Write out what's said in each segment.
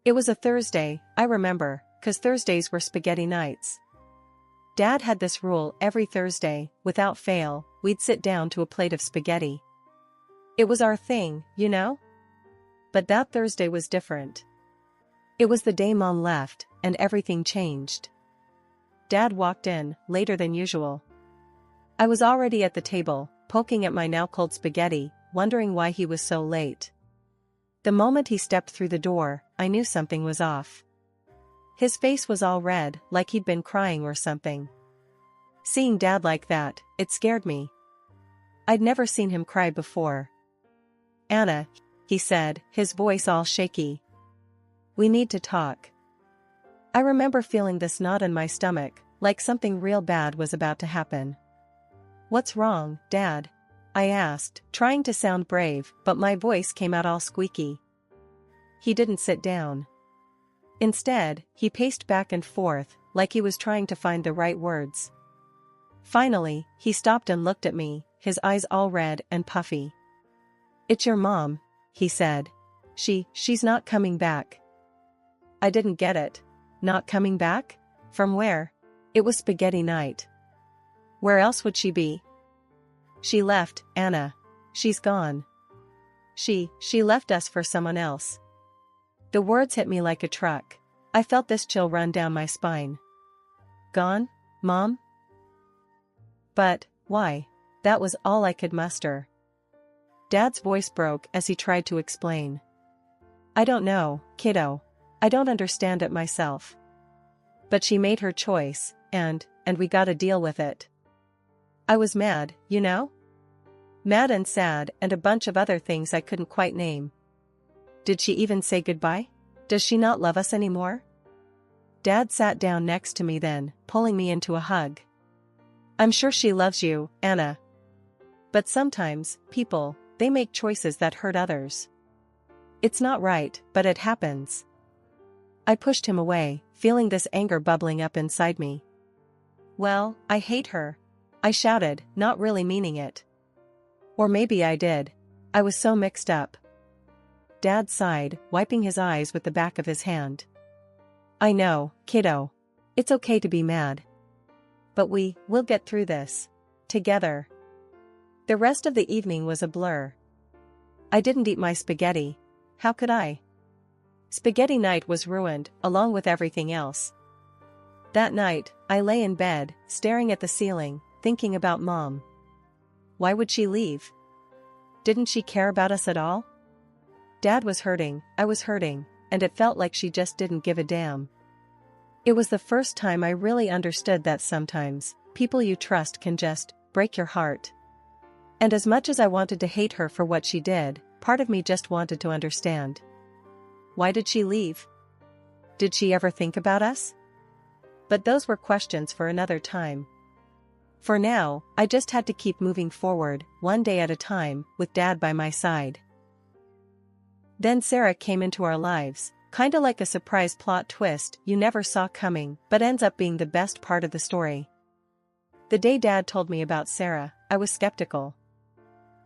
It was a Thursday, I remember, 'cause Thursdays were spaghetti nights. Dad had this rule: every Thursday, without fail, we'd sit down to a plate of spaghetti. It was our thing, you know? But that Thursday was different. It was the day Mom left, and everything changed. Dad walked in, later than usual. I was already at the table, poking at my now cold spaghetti, wondering why he was so late. The moment he stepped through the door, I knew something was off. His face was all red, like he'd been crying or something. Seeing Dad like that, it scared me. I'd never seen him cry before. "Anna," he said, his voice all shaky. "We need to talk." I remember feeling this knot in my stomach, like something real bad was about to happen. "What's wrong, Dad?" I asked, trying to sound brave, but my voice came out all squeaky. He didn't sit down. Instead, he paced back and forth, like he was trying to find the right words. Finally, he stopped and looked at me, his eyes all red and puffy. "It's your mom," he said. She's not coming back." I didn't get it. Not coming back? From where? It was spaghetti night. Where else would she be? "She left, Anna. She's gone. She left us for someone else." The words hit me like a truck. I felt this chill run down my spine. "Gone, Mom?" But, why? That was all I could muster. Dad's voice broke as he tried to explain. "I don't know, kiddo. I don't understand it myself. But she made her choice, and we gotta deal with it." I was mad, you know? Mad and sad and a bunch of other things I couldn't quite name. Did she even say goodbye? Does she not love us anymore? Dad sat down next to me then, pulling me into a hug. "I'm sure she loves you, Anna. But sometimes, people, they make choices that hurt others. It's not right, but it happens." I pushed him away, feeling this anger bubbling up inside me. "Well, I hate her," I shouted, not really meaning it. Or maybe I did. I was so mixed up. Dad sighed, wiping his eyes with the back of his hand. "I know, kiddo. It's okay to be mad. But we'll get through this. Together." The rest of the evening was a blur. I didn't eat my spaghetti. How could I? Spaghetti night was ruined, along with everything else. That night, I lay in bed, staring at the ceiling, thinking about Mom. Why would she leave? Didn't she care about us at all? Dad was hurting, I was hurting, and it felt like she just didn't give a damn. It was the first time I really understood that sometimes, people you trust can just break your heart. And as much as I wanted to hate her for what she did, part of me just wanted to understand. Why did she leave? Did she ever think about us? But those were questions for another time. For now, I just had to keep moving forward, one day at a time, with Dad by my side. Then Sarah came into our lives, kinda like a surprise plot twist you never saw coming, but ends up being the best part of the story. The day Dad told me about Sarah, I was skeptical.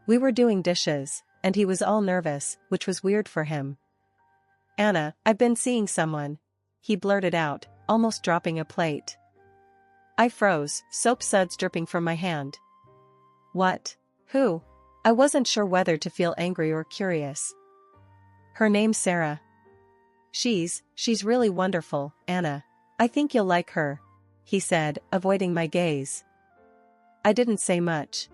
We were doing dishes, and he was all nervous, which was weird for him. "Anna, I've been seeing someone," he blurted out, almost dropping a plate. I froze, soap suds dripping from my hand. "What? Who?" I wasn't sure whether to feel angry or curious. "Her name's Sarah. She's really wonderful, Anna. I think you'll like her," he said, avoiding my gaze. I didn't say much.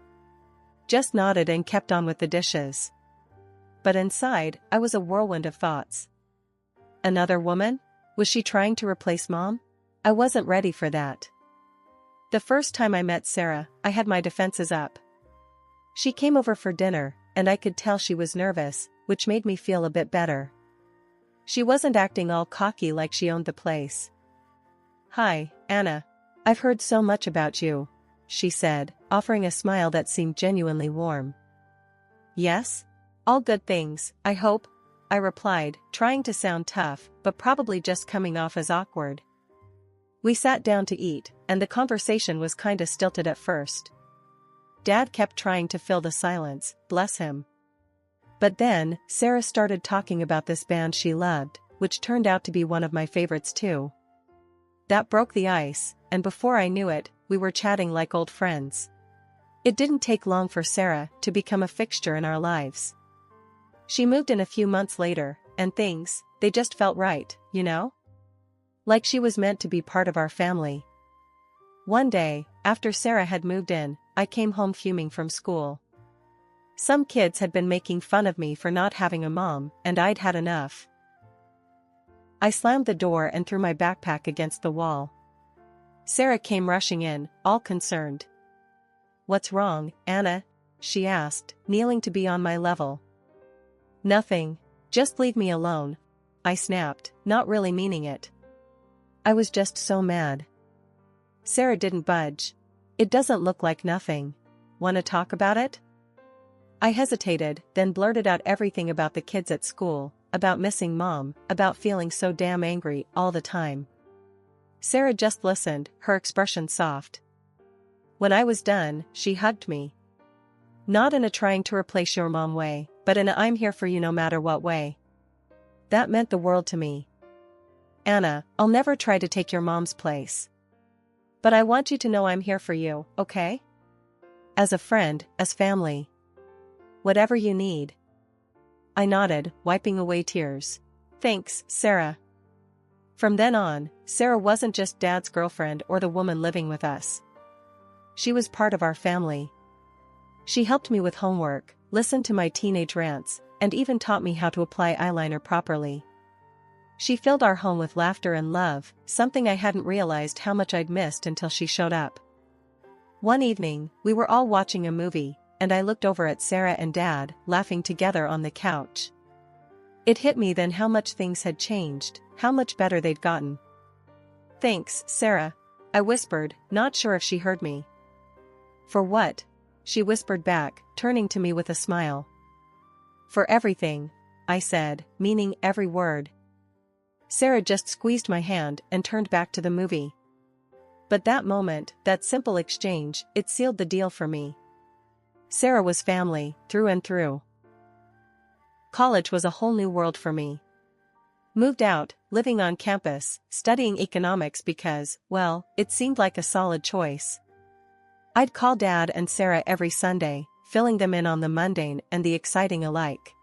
Just nodded and kept on with the dishes. But inside, I was a whirlwind of thoughts. Another woman? Was she trying to replace Mom? I wasn't ready for that. The first time I met Sarah, I had my defenses up. She came over for dinner, and I could tell she was nervous, which made me feel a bit better. She wasn't acting all cocky like she owned the place. "Hi, Anna. I've heard so much about you," she said, offering a smile that seemed genuinely warm. "Yes? All good things, I hope," I replied, trying to sound tough, but probably just coming off as awkward. We sat down to eat, and the conversation was kinda stilted at first. Dad kept trying to fill the silence, bless him. But then, Sarah started talking about this band she loved, which turned out to be one of my favorites too. That broke the ice, and before I knew it, we were chatting like old friends. It didn't take long for Sarah to become a fixture in our lives. She moved in a few months later, and things, they just felt right, you know? Like she was meant to be part of our family. One day, after Sarah had moved in, I came home fuming from school. Some kids had been making fun of me for not having a mom, and I'd had enough. I slammed the door and threw my backpack against the wall. Sarah came rushing in, all concerned. "What's wrong, Anna?" she asked, kneeling to be on my level. "Nothing. Just leave me alone," I snapped, not really meaning it. I was just so mad. Sarah didn't budge. "It doesn't look like nothing. Wanna talk about it?" I hesitated, then blurted out everything about the kids at school, about missing mom, about feeling so damn angry all the time. Sarah just listened, her expression soft. When I was done, she hugged me. Not in a trying to replace your mom way, but in a I'm here for you no matter what way. That meant the world to me. "Anna, I'll never try to take your mom's place. But I want you to know I'm here for you, okay? As a friend, as family. Whatever you need." I nodded, wiping away tears. "Thanks, Sarah." From then on, Sarah wasn't just Dad's girlfriend or the woman living with us. She was part of our family. She helped me with homework, listened to my teenage rants, and even taught me how to apply eyeliner properly. She filled our home with laughter and love, something I hadn't realized how much I'd missed until she showed up. One evening, we were all watching a movie, and I looked over at Sarah and Dad, laughing together on the couch. It hit me then how much things had changed, how much better they'd gotten. "Thanks, Sarah," I whispered, not sure if she heard me. "For what?" she whispered back, turning to me with a smile. "For everything," I said, meaning every word. Sarah just squeezed my hand and turned back to the movie. But that moment, that simple exchange, it sealed the deal for me. Sarah was family, through and through. College was a whole new world for me. Moved out, living on campus, studying economics because, well, it seemed like a solid choice. I'd call Dad and Sarah every Sunday, filling them in on the mundane and the exciting alike.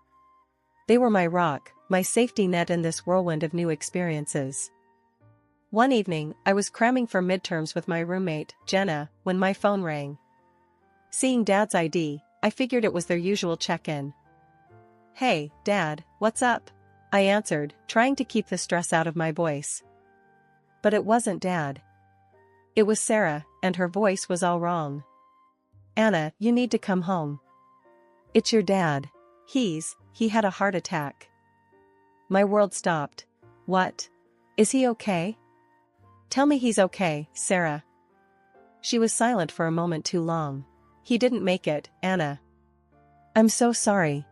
They were my rock, my safety net in this whirlwind of new experiences. One evening, I was cramming for midterms with my roommate, Jenna, when my phone rang. Seeing Dad's ID, I figured it was their usual check-in. "Hey, Dad, what's up?" I answered, trying to keep the stress out of my voice. But it wasn't Dad. It was Sarah, and her voice was all wrong. "Anna, you need to come home. It's your dad. He had a heart attack." My world stopped. "What? Is he okay?" "Tell me he's okay, Sarah." She was silent for a moment too long. "He didn't make it, Anna." "I'm so sorry."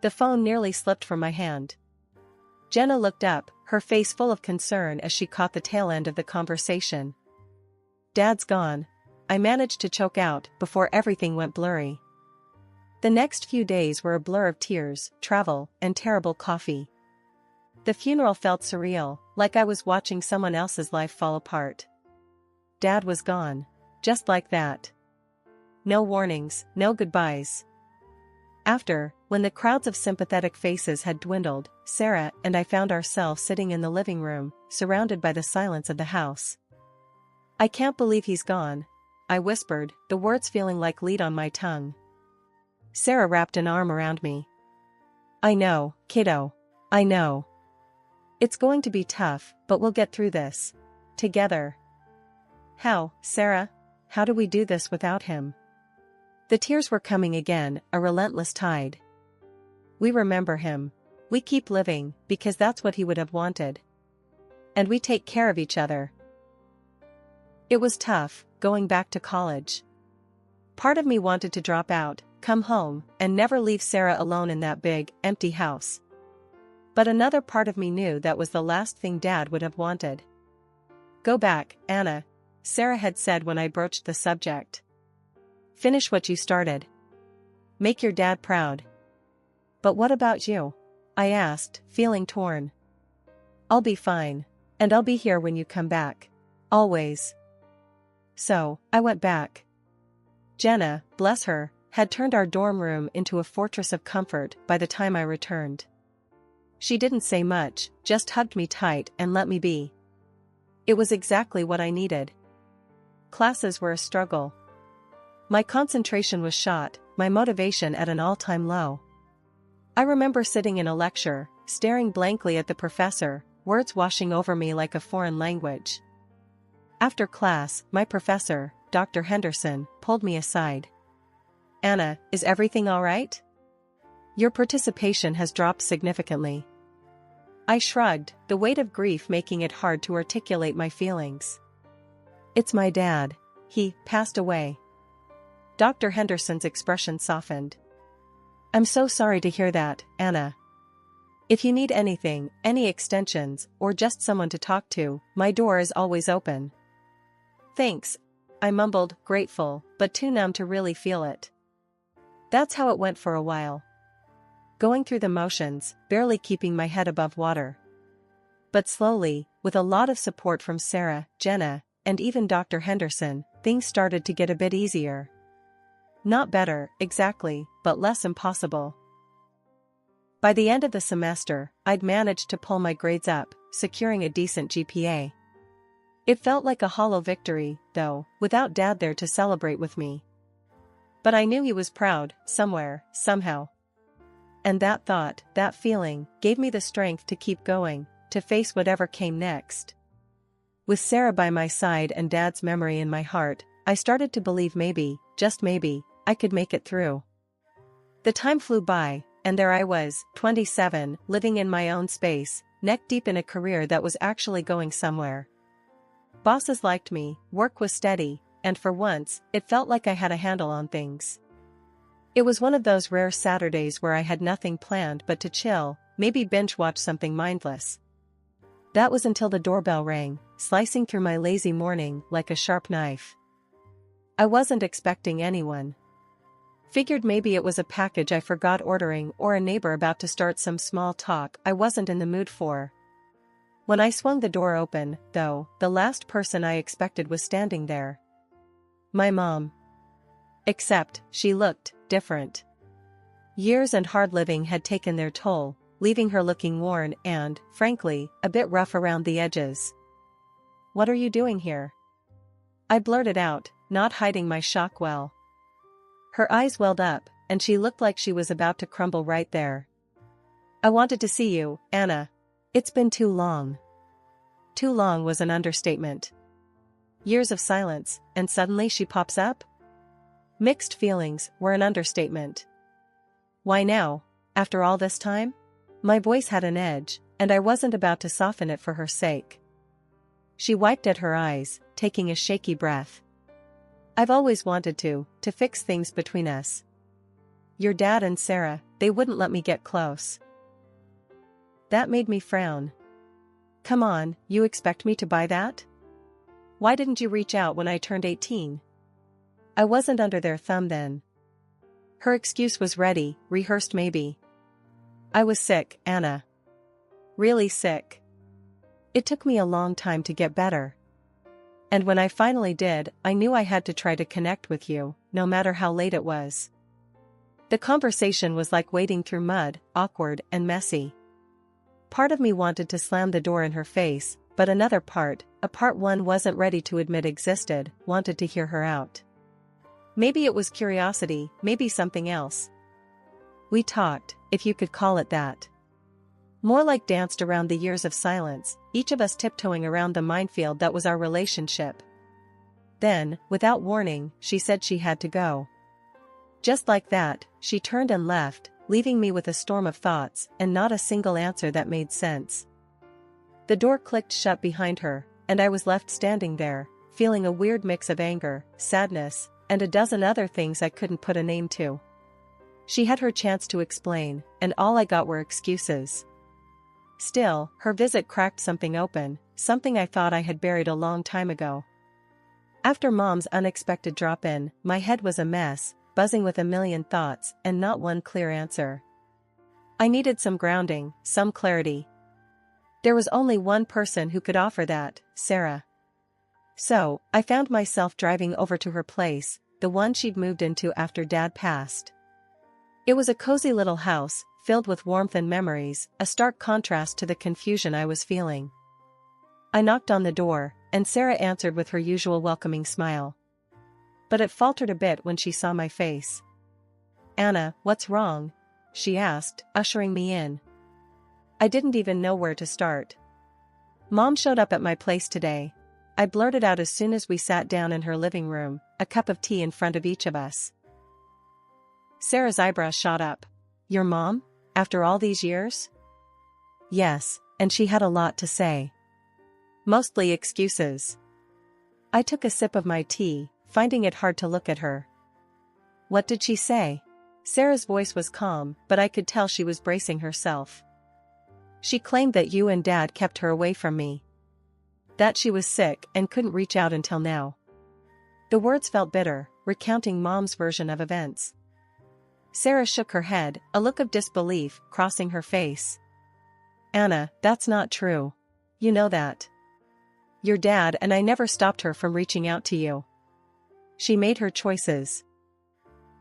The phone nearly slipped from my hand. Jenna looked up, her face full of concern as she caught the tail end of the conversation. "Dad's gone," I managed to choke out before everything went blurry. The next few days were a blur of tears, travel, and terrible coffee. The funeral felt surreal, like I was watching someone else's life fall apart. Dad was gone. Just like that. No warnings, no goodbyes. After, when the crowds of sympathetic faces had dwindled, Sarah and I found ourselves sitting in the living room, surrounded by the silence of the house. "I can't believe he's gone," I whispered, the words feeling like lead on my tongue. Sarah wrapped an arm around me. "I know, kiddo. I know. It's going to be tough, but we'll get through this. Together." "How, Sarah? How do we do this without him?" The tears were coming again, a relentless tide. "We remember him. We keep living, because that's what he would have wanted. And we take care of each other." It was tough, going back to college. Part of me wanted to drop out, come home, and never leave Sarah alone in that big, empty house. But another part of me knew that was the last thing Dad would have wanted. "Go back, Anna," Sarah had said when I broached the subject. "Finish what you started. Make your dad proud." "But what about you?" I asked, feeling torn. I'll be fine. And I'll be here when you come back. Always. So, I went back. Jenna, bless her, had turned our dorm room into a fortress of comfort by the time I returned. She didn't say much, just hugged me tight and let me be. It was exactly what I needed. Classes were a struggle. My concentration was shot, my motivation at an all-time low. I remember sitting in a lecture, staring blankly at the professor, words washing over me like a foreign language. After class, my professor, Dr. Henderson, pulled me aside. "Anna, is everything all right? Your participation has dropped significantly." I shrugged, the weight of grief making it hard to articulate my feelings. "It's my dad. He passed away." Dr. Henderson's expression softened. "I'm so sorry to hear that, Anna. If you need anything, any extensions, or just someone to talk to, my door is always open." "Thanks," I mumbled, grateful, but too numb to really feel it. That's how it went for a while. Going through the motions, barely keeping my head above water. But slowly, with a lot of support from Sarah, Jenna, and even Dr. Henderson, things started to get a bit easier. Not better, exactly, but less impossible. By the end of the semester, I'd managed to pull my grades up, securing a decent GPA. It felt like a hollow victory, though, without Dad there to celebrate with me. But I knew he was proud, somewhere, somehow. And that thought, that feeling, gave me the strength to keep going, to face whatever came next. With Sarah by my side and Dad's memory in my heart, I started to believe maybe, just maybe, I could make it through. The time flew by, and there I was, 27, living in my own space, neck deep in a career that was actually going somewhere. Bosses liked me, work was steady, and for once, it felt like I had a handle on things. It was one of those rare Saturdays where I had nothing planned but to chill, maybe binge-watch something mindless. That was until the doorbell rang, slicing through my lazy morning like a sharp knife. I wasn't expecting anyone. Figured maybe it was a package I forgot ordering or a neighbor about to start some small talk I wasn't in the mood for. When I swung the door open, though, the last person I expected was standing there. My mom. Except, she looked different. Years and hard living had taken their toll, leaving her looking worn and, frankly, a bit rough around the edges. "What are you doing here?" I blurted out, not hiding my shock well. Her eyes welled up, and she looked like she was about to crumble right there. "I wanted to see you, Anna. It's been too long." Too long was an understatement. Years of silence, and suddenly she pops up? Mixed feelings were an understatement. Why now, after all this time? My voice had an edge, and I wasn't about to soften it for her sake. She wiped at her eyes, taking a shaky breath. "I've always wanted to fix things between us. Your dad and Sarah, they wouldn't let me get close." That made me frown. "Come on, you expect me to buy that? Why didn't you reach out when I turned 18? I wasn't under their thumb then." Her excuse was ready, rehearsed maybe. "I was sick, Anna. Really sick. It took me a long time to get better. And when I finally did, I knew I had to try to connect with you, no matter how late it was." The conversation was like wading through mud, awkward and messy. Part of me wanted to slam the door in her face, but another part, a part one wasn't ready to admit existed, wanted to hear her out. Maybe it was curiosity, maybe something else. We talked, if you could call it that. More like danced around the years of silence, each of us tiptoeing around the minefield that was our relationship. Then, without warning, she said she had to go. Just like that, she turned and left, leaving me with a storm of thoughts and not a single answer that made sense. The door clicked shut behind her, and I was left standing there, feeling a weird mix of anger, sadness, and a dozen other things I couldn't put a name to. She had her chance to explain, and all I got were excuses. Still, her visit cracked something open, something I thought I had buried a long time ago. After Mom's unexpected drop-in, my head was a mess, buzzing with a million thoughts and not one clear answer. I needed some grounding, some clarity. There was only one person who could offer that, Sarah. So, I found myself driving over to her place, the one she'd moved into after Dad passed. It was a cozy little house, filled with warmth and memories, a stark contrast to the confusion I was feeling. I knocked on the door, and Sarah answered with her usual welcoming smile. But it faltered a bit when she saw my face. "Anna, what's wrong?" she asked, ushering me in. I didn't even know where to start. "Mom showed up at my place today," I blurted out as soon as we sat down in her living room, a cup of tea in front of each of us. Sarah's eyebrows shot up. "Your mom? After all these years?" "Yes, and she had a lot to say. Mostly excuses." I took a sip of my tea, finding it hard to look at her. "What did she say?" Sarah's voice was calm, but I could tell she was bracing herself. "She claimed that you and Dad kept her away from me. That she was sick and couldn't reach out until now." The words felt bitter, recounting Mom's version of events. Sarah shook her head, a look of disbelief crossing her face. "Anna, that's not true. You know that. Your dad and I never stopped her from reaching out to you. She made her choices."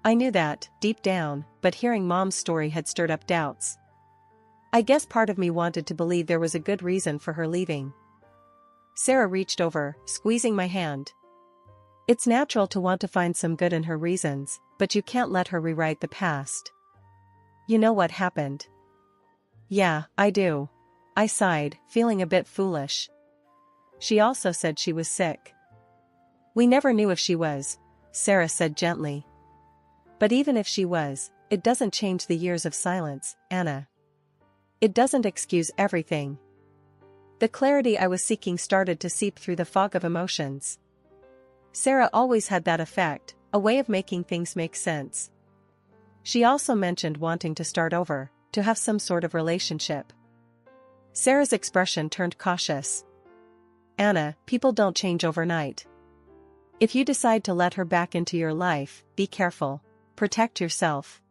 I knew that, deep down, but hearing Mom's story had stirred up doubts. I guess part of me wanted to believe there was a good reason for her leaving. Sarah reached over, squeezing my hand. "It's natural to want to find some good in her reasons, but you can't let her rewrite the past. You know what happened." "Yeah, I do." I sighed, feeling a bit foolish. "She also said she was sick." "We never knew if she was," Sarah said gently. "But even if she was, it doesn't change the years of silence, Anna. It doesn't excuse everything." The clarity I was seeking started to seep through the fog of emotions. Sarah always had that effect, a way of making things make sense. She also mentioned wanting to start over, to have some sort of relationship. Sarah's expression turned cautious. "Anna, people don't change overnight. If you decide to let her back into your life, be careful. Protect yourself."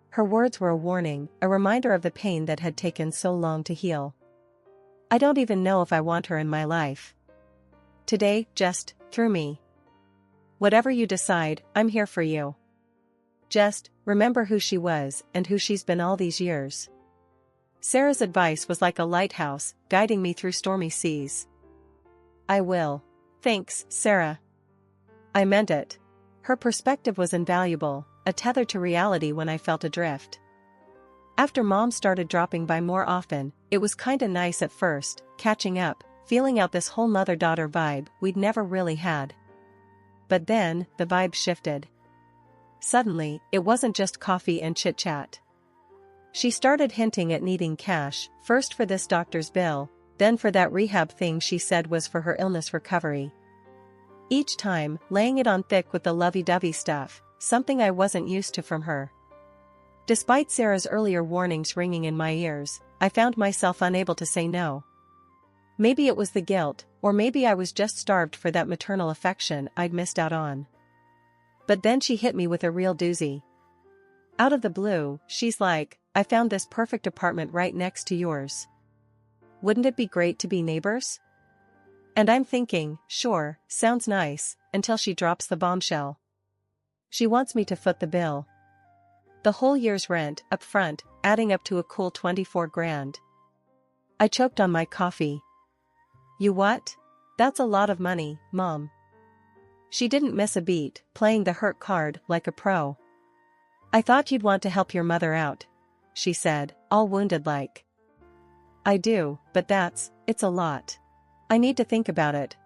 Her words were a warning, a reminder of the pain that had taken so long to heal. I don't even know if I want her in my life. Today, just, through me. Whatever you decide, I'm here for you. Just, remember who she was and who she's been all these years. Sarah's advice was like a lighthouse, guiding me through stormy seas. "I will." "Thanks, Sarah." I meant it. Her perspective was invaluable, a tether to reality when I felt adrift. After Mom started dropping by more often, it was kinda nice at first, catching up, feeling out this whole mother-daughter vibe we'd never really had. But then, the vibe shifted. Suddenly, it wasn't just coffee and chit-chat. She started hinting at needing cash, first for this doctor's bill, then for that rehab thing she said was for her illness recovery. Each time, laying it on thick with the lovey-dovey stuff, something I wasn't used to from her. Despite Sarah's earlier warnings ringing in my ears, I found myself unable to say no. Maybe it was the guilt, or maybe I was just starved for that maternal affection I'd missed out on. But then she hit me with a real doozy. Out of the blue, she's like, "I found this perfect apartment right next to yours. Wouldn't it be great to be neighbors?" And I'm thinking, sure, sounds nice, until she drops the bombshell. She wants me to foot the bill. The whole year's rent, up front, adding up to a cool 24 grand. I choked on my coffee. "You what? That's a lot of money, Mom." She didn't miss a beat, playing the hurt card like a pro. "I thought you'd want to help your mother out," she said, all wounded-like. "I do, but it's a lot. I need to think about it."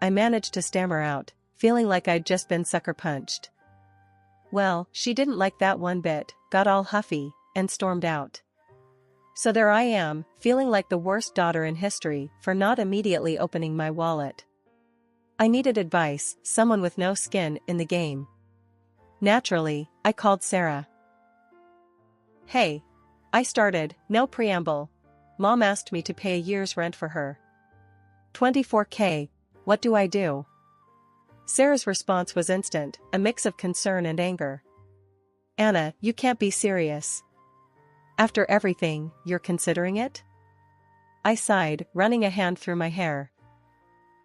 I managed to stammer out, feeling like I'd just been sucker-punched. Well, she didn't like that one bit, got all huffy, and stormed out. So there I am, feeling like the worst daughter in history for not immediately opening my wallet. I needed advice, someone with no skin in the game. Naturally, I called Sarah. "Hey." I started, no preamble. "Mom asked me to pay a year's rent for her. 24K, what do I do?" Sarah's response was instant, a mix of concern and anger. "Anna, you can't be serious. After everything, you're considering it?" I sighed, running a hand through my hair.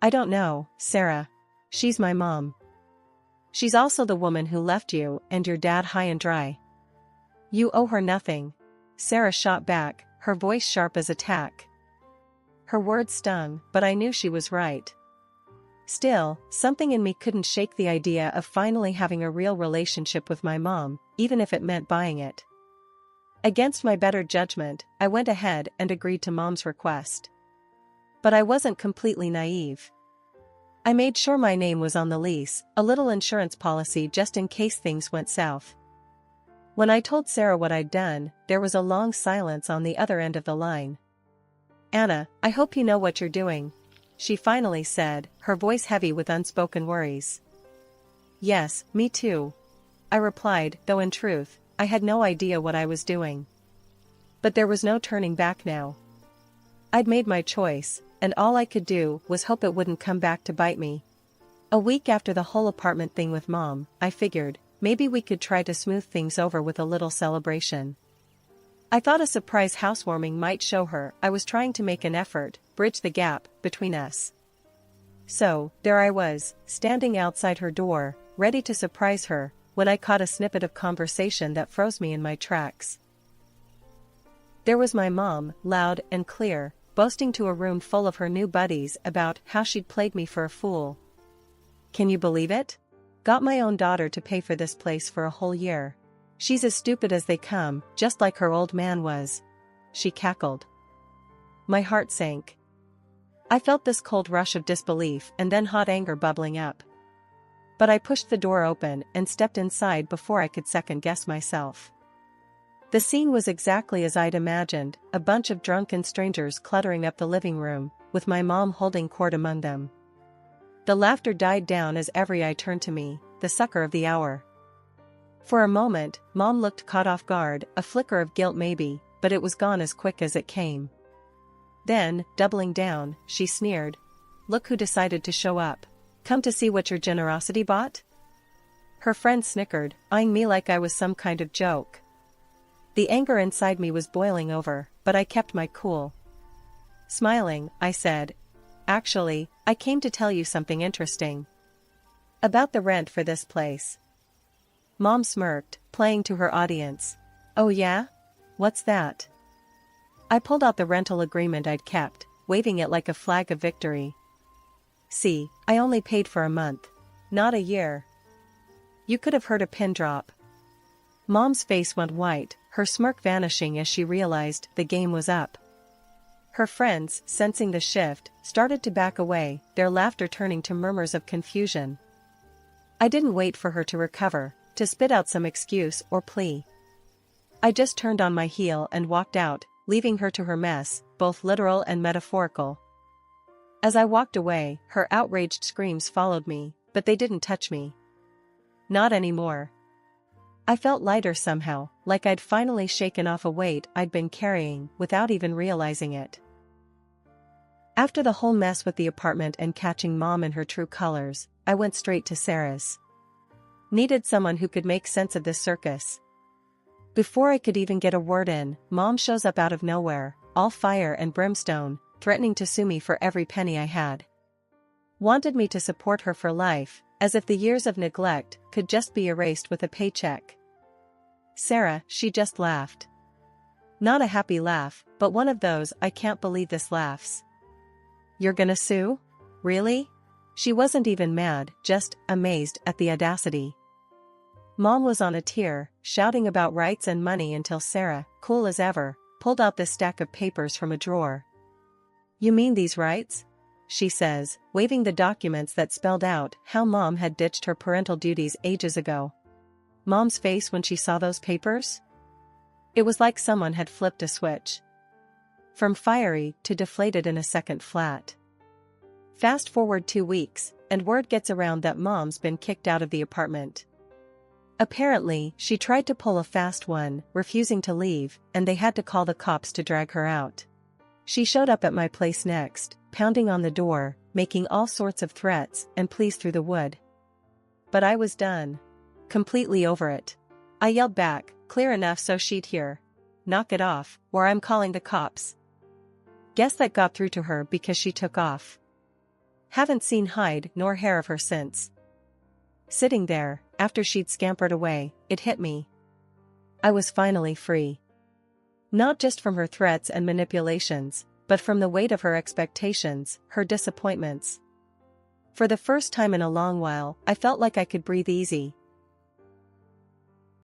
I don't know, Sarah. She's my mom. She's also the woman who left you and your dad high and dry. You owe her nothing. Sarah shot back, her voice sharp as attack. Her words stung, but I knew she was right. Still, something in me couldn't shake the idea of finally having a real relationship with my mom, even if it meant buying it. Against my better judgment, I went ahead and agreed to Mom's request. But I wasn't completely naive. I made sure my name was on the lease, a little insurance policy just in case things went south. When I told Sarah what I'd done, there was a long silence on the other end of the line. Anna, I hope you know what you're doing, she finally said, her voice heavy with unspoken worries. Yes, me too, I replied, though in truth, I had no idea what I was doing. But there was no turning back now. I'd made my choice, and all I could do was hope it wouldn't come back to bite me. A week after the whole apartment thing with Mom, I figured, maybe we could try to smooth things over with a little celebration. I thought a surprise housewarming might show her I was trying to make an effort, bridge the gap between us. So, there I was, standing outside her door, ready to surprise her, when I caught a snippet of conversation that froze me in my tracks. There was my mom, loud and clear, boasting to a room full of her new buddies about how she'd played me for a fool. Can you believe it? Got my own daughter to pay for this place for a whole year. She's as stupid as they come, just like her old man was. She cackled. My heart sank. I felt this cold rush of disbelief and then hot anger bubbling up. But I pushed the door open and stepped inside before I could second-guess myself. The scene was exactly as I'd imagined, a bunch of drunken strangers cluttering up the living room, with my mom holding court among them. The laughter died down as every eye turned to me, the sucker of the hour. For a moment, Mom looked caught off guard, a flicker of guilt maybe, but it was gone as quick as it came. Then, doubling down, she sneered. Look who decided to show up. Come to see what your generosity bought? Her friend snickered, eyeing me like I was some kind of joke. The anger inside me was boiling over, but I kept my cool. Smiling, I said, actually, I came to tell you something interesting. About the rent for this place. Mom smirked, playing to her audience. Oh yeah? What's that? I pulled out the rental agreement I'd kept, waving it like a flag of victory. See, I only paid for a month. Not a year. You could have heard a pin drop. Mom's face went white, her smirk vanishing as she realized the game was up. Her friends, sensing the shift, started to back away, their laughter turning to murmurs of confusion. I didn't wait for her to recover, to spit out some excuse or plea. I just turned on my heel and walked out, leaving her to her mess, both literal and metaphorical. As I walked away, her outraged screams followed me, but they didn't touch me. Not anymore. I felt lighter somehow, like I'd finally shaken off a weight I'd been carrying without even realizing it. After the whole mess with the apartment and catching Mom in her true colors, I went straight to Sarah's. Needed someone who could make sense of this circus. Before I could even get a word in, Mom shows up out of nowhere, all fire and brimstone, threatening to sue me for every penny I had. Wanted me to support her for life, as if the years of neglect could just be erased with a paycheck. Sarah, she just laughed. Not a happy laugh, but one of those I can't believe this laughs. You're gonna sue? Really? She wasn't even mad, just amazed at the audacity. Mom was on a tear, shouting about rights and money until Sarah, cool as ever, pulled out this stack of papers from a drawer. You mean these rights? She says, waving the documents that spelled out how Mom had ditched her parental duties ages ago. Mom's face when she saw those papers? It was like someone had flipped a switch. From fiery to deflated in a second flat. Fast forward 2 weeks, and word gets around that Mom's been kicked out of the apartment. Apparently, she tried to pull a fast one, refusing to leave, and they had to call the cops to drag her out. She showed up at my place next, pounding on the door, making all sorts of threats and pleas through the wood. But I was done. Completely over it. I yelled back, clear enough so she'd hear. Knock it off, or I'm calling the cops. Guess that got through to her because she took off. Haven't seen hide nor hair of her since. Sitting there, after she'd scampered away, it hit me. I was finally free. Not just from her threats and manipulations, but from the weight of her expectations, her disappointments. For the first time in a long while, I felt like I could breathe easy,